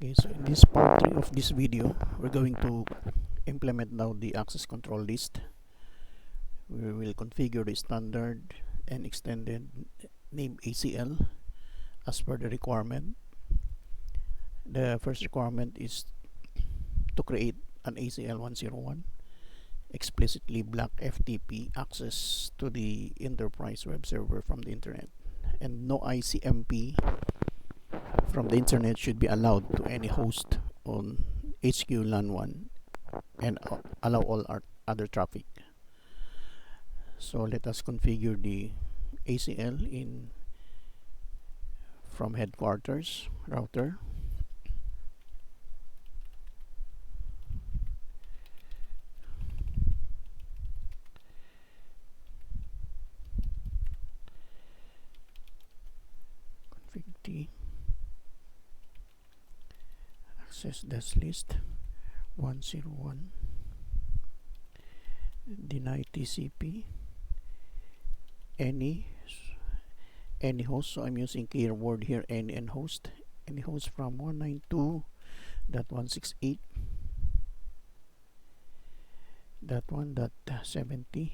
Okay, so in this part 3 of this video, we're going to implement now the access control list. We will configure the standard and extended name ACL as per the requirement. The first requirement is to create an ACL 101, explicitly block FTP access to the enterprise web server from the internet, and no ICMP from the internet should be allowed to any host on HQ LAN 1 and allow all other traffic. So let us configure the ACL in from headquarters router. Config T access dash list 101, deny TCP any host. So I'm using keyword here, any and host, any host from 192.168.1.70.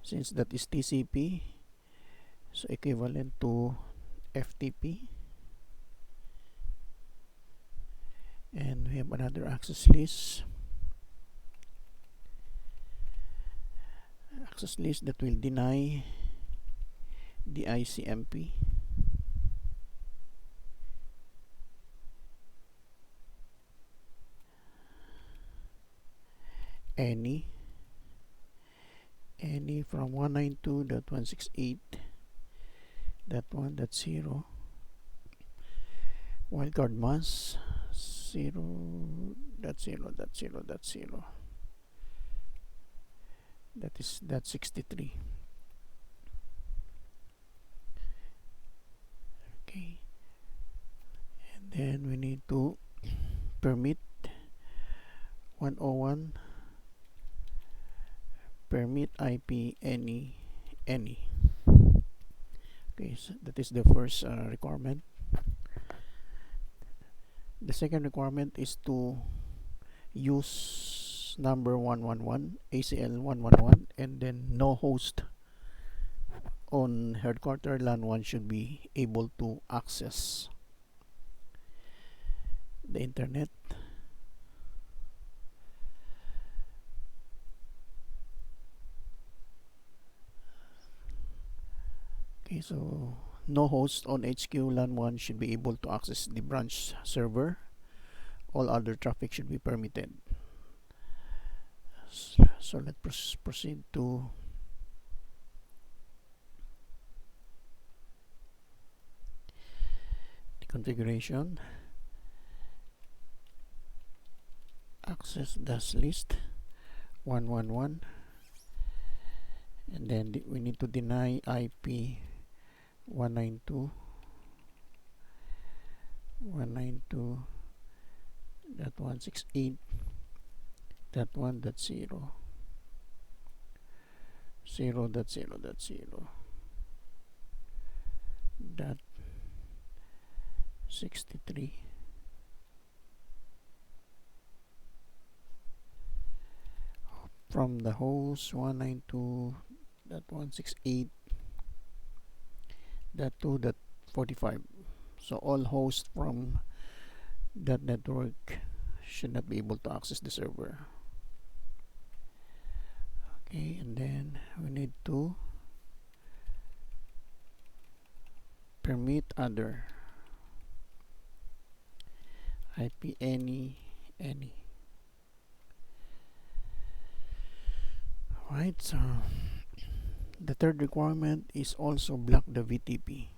Since that is TCP, so equivalent to FTP. And we have another access list that will deny the ICMP any from 192.168.1.0 wildcard mask 0.0.0.0, that is 63. Okay, and then we need to permit 101 permit IP any. Okay, so that is the first requirement. The second requirement is to use number 111 ACL 111, and then no host on headquarter LAN 1 should be able to access the internet. Okay, so no host on HQ LAN 1 should be able to access the branch server. All other traffic should be permitted. So let's proceed to the configuration. Access dash list 111, and then we need to deny IP 192.168.1.0 0.0.0.63. From the host 192.168.2.45. So all hosts from that network should not be able to access the server. Okay, and then we need to permit other IP any. Right, so the third requirement is also block the VTP,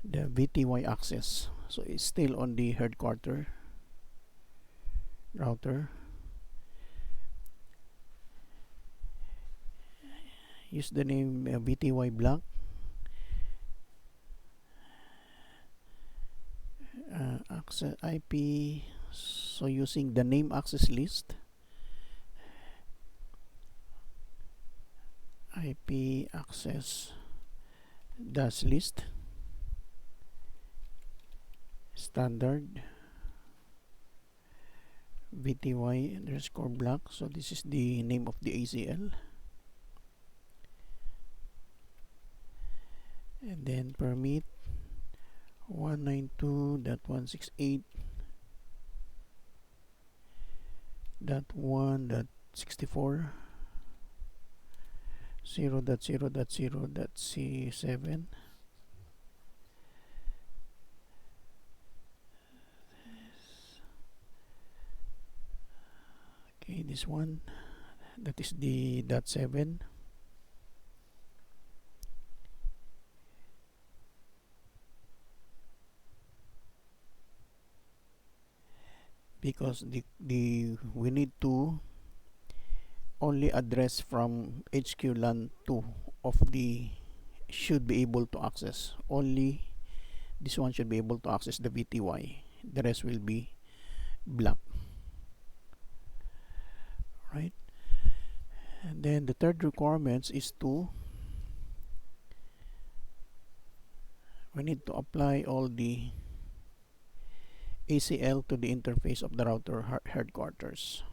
the VTY access. So it's still on the headquarter router. Use the name VTY block. Access IP, so using the name access list, IP access dash list standard VTY underscore block. So this is the name of the ACL, and then permit 192.168.1.64 0.0.0.c7. Okay, this one, that is the dot 7. Because we need to only address from HQ LAN 2 of the should be able to access. Only this one should be able to access the VTY. The rest will be black. Right? And then the third requirements is to we need to apply all the ACL to the interface of the router headquarters.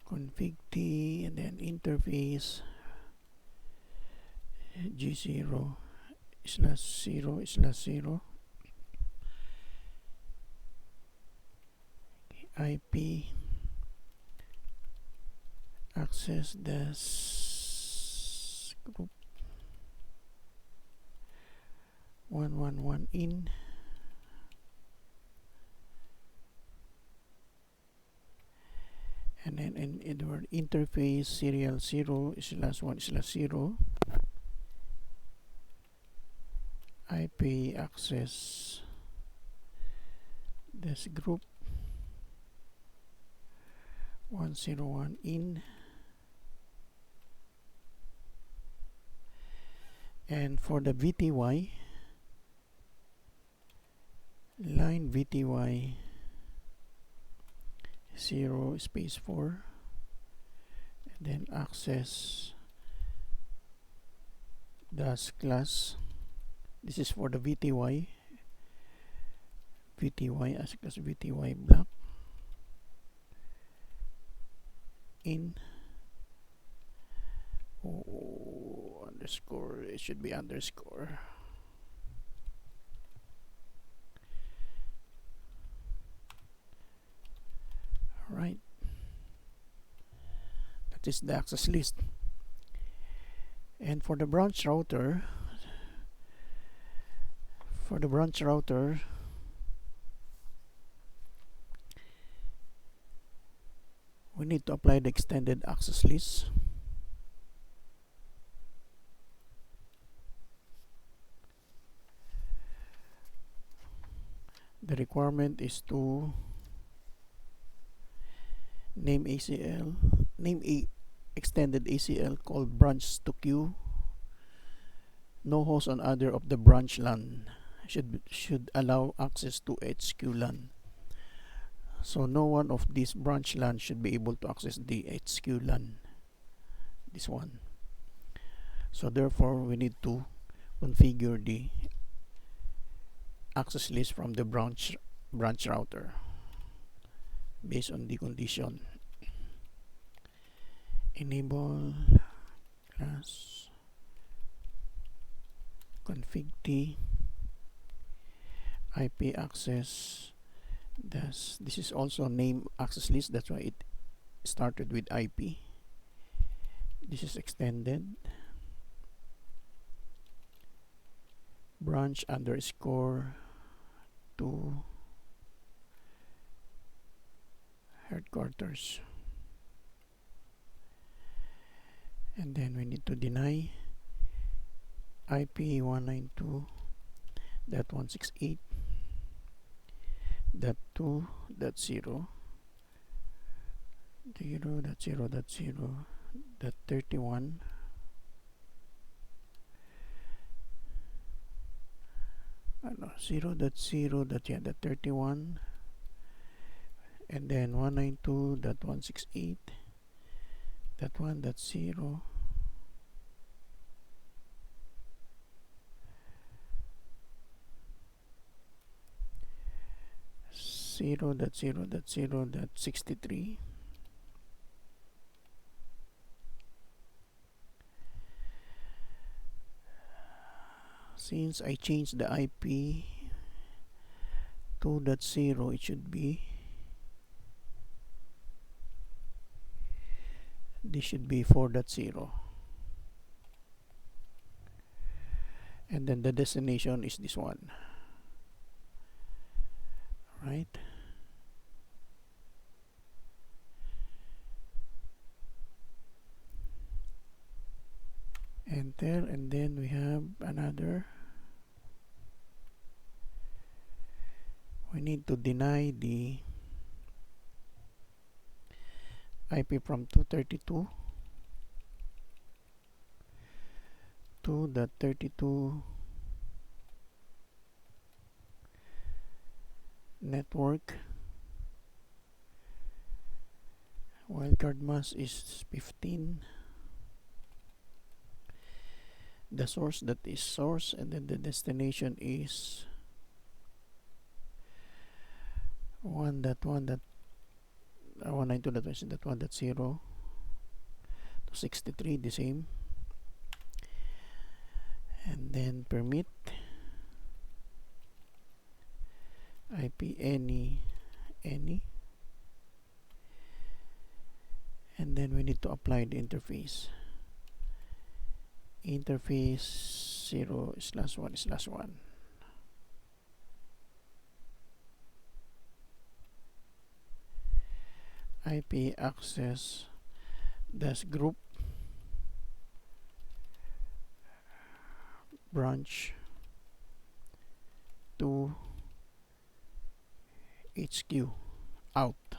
Config T and then interface G0 /0/0 IP access this group 111 in and then in Edward interface serial 0/1/0 IP access this group 101 in, and for the VTY line VTY 0/4 and then access dash class. This is for the VTY as VTY block in underscore, it should be underscore. Right, that is the access list. And for the branch router, we need to apply the extended access list. The requirement is to name extended ACL called branch to queue. No host on other of the branch LAN should allow access to HQ LAN. So no one of these branch LAN should be able to access the HQ LAN. This one. So therefore we need to configure the access list from the branch router based on the condition. Enable class config T IP access dash. This is also name access list, that's why it started with IP. This is extended branch underscore to headquarters, and then we need to deny IP 192.168.2.0 0.0.0.31 0.0. That 31, and then 192.168. That one, that's 0. 0.0.0.63. Since I changed the IP 2.0, it should be, this should be 4.0, and then the destination is this one, right? Enter, and then we have another. We need to deny the IP from 232 to the 32 network. Wildcard mask is 15. The source, that is source, and then the destination is 1.1.192.1.0 to 63, the same, and then permit IP any, and then we need to apply the interface 0/1/1. IP access dash group branch to HQ out.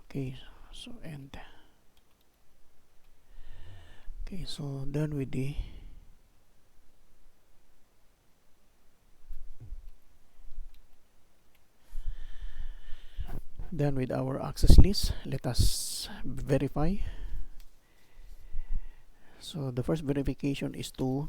Okay, so end. Okay, so done with the our access list. Let us verify. So the first verification is to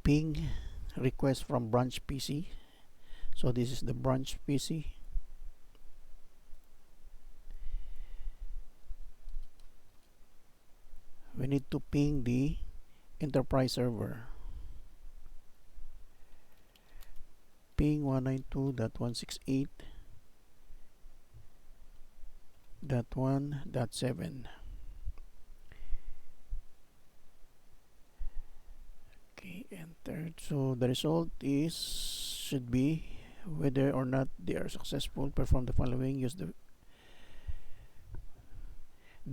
ping request from branch PC. So this is the branch PC. We need to ping the enterprise server. Ping 192.168.1.7. Okay, enter. So the result is should be whether or not they are successful. Perform the following. Use the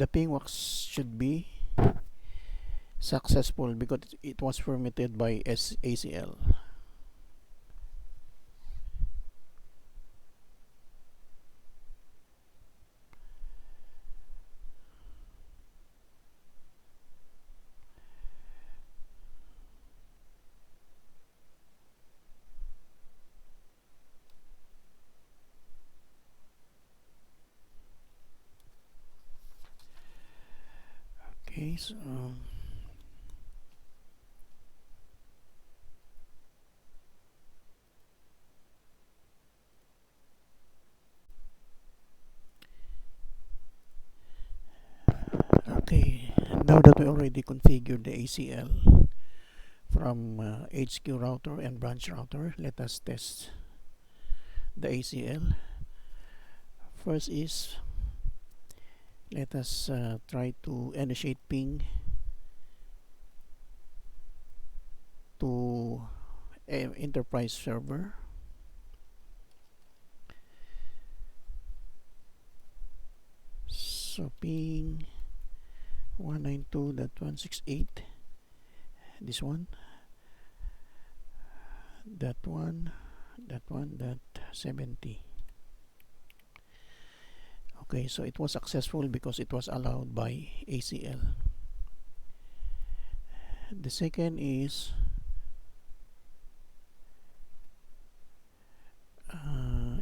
ping wax should be successful because it was permitted by ACL. Okay, so okay, now that we already configured the ACL from HQ router and branch router, let us test the ACL. First is, let us try to initiate ping to enterprise server. So ping 192.168, this one, that 70. Okay, so it was successful because it was allowed by ACL. The second is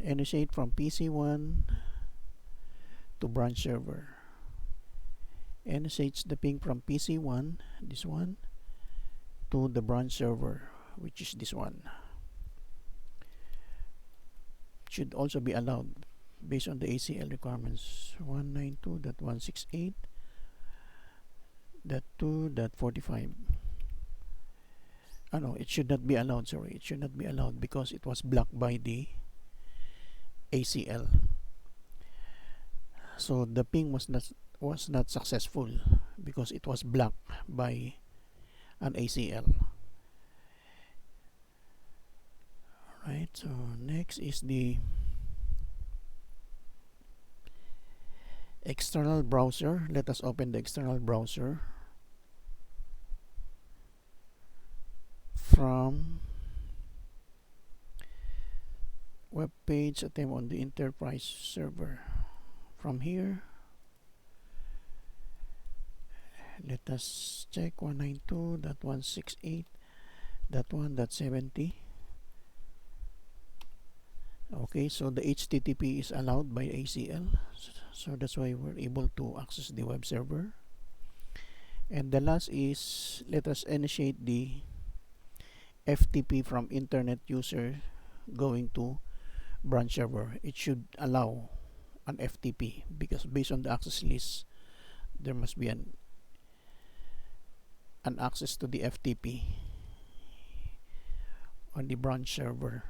initiate from PC1 to branch server. Initiates the ping from PC1, this one, to the branch server, which is this one. Should also be allowed based on the ACL requirements 192.168.2.45. No, it should not be allowed, sorry. It should not be allowed because it was blocked by the ACL. So the ping was not successful because it was blocked by an ACL. Alright, so next is the external browser. Let us open the external browser from web page attempt on the enterprise server. From here, let us check 192.168.1.70. Okay, so the HTTP is allowed by ACL, so that's why we're able to access the web server. And the last is, let us initiate the FTP from internet user going to branch server. It should allow an FTP because based on the access list, there must be an access to the FTP on the branch server.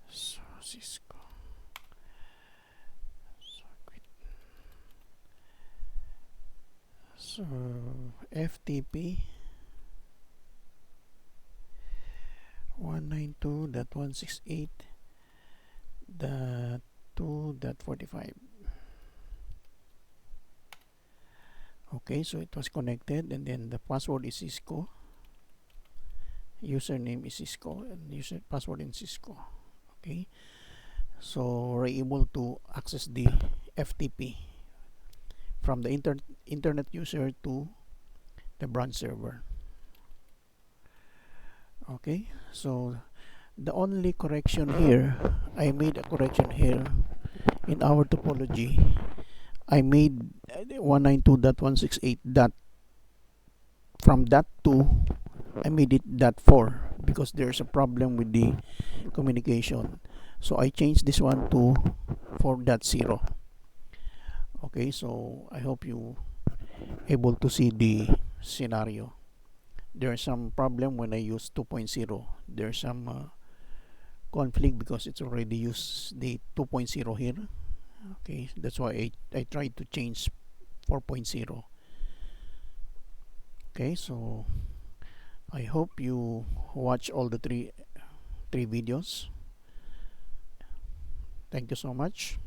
So Cisco. So FTP 192.168.2.45. Okay, so it was connected, and then the password is Cisco, username is Cisco, and password in Cisco. Okay, so we're able to access the FTP from the internet user to the branch server. Okay, so the only correction here, I made a correction here in our topology. I made 192.168 dot, from dot 2 I made it dot 4 because there's a problem with the communication, so I changed this one to 4.0. Okay, so I hope you able to see the scenario. There's some problem when I use 2.0. There's some conflict because it's already used the 2.0 here. Okay, that's why I tried to change 4.0. Okay, so I hope you watch all the three videos. Thank you so much.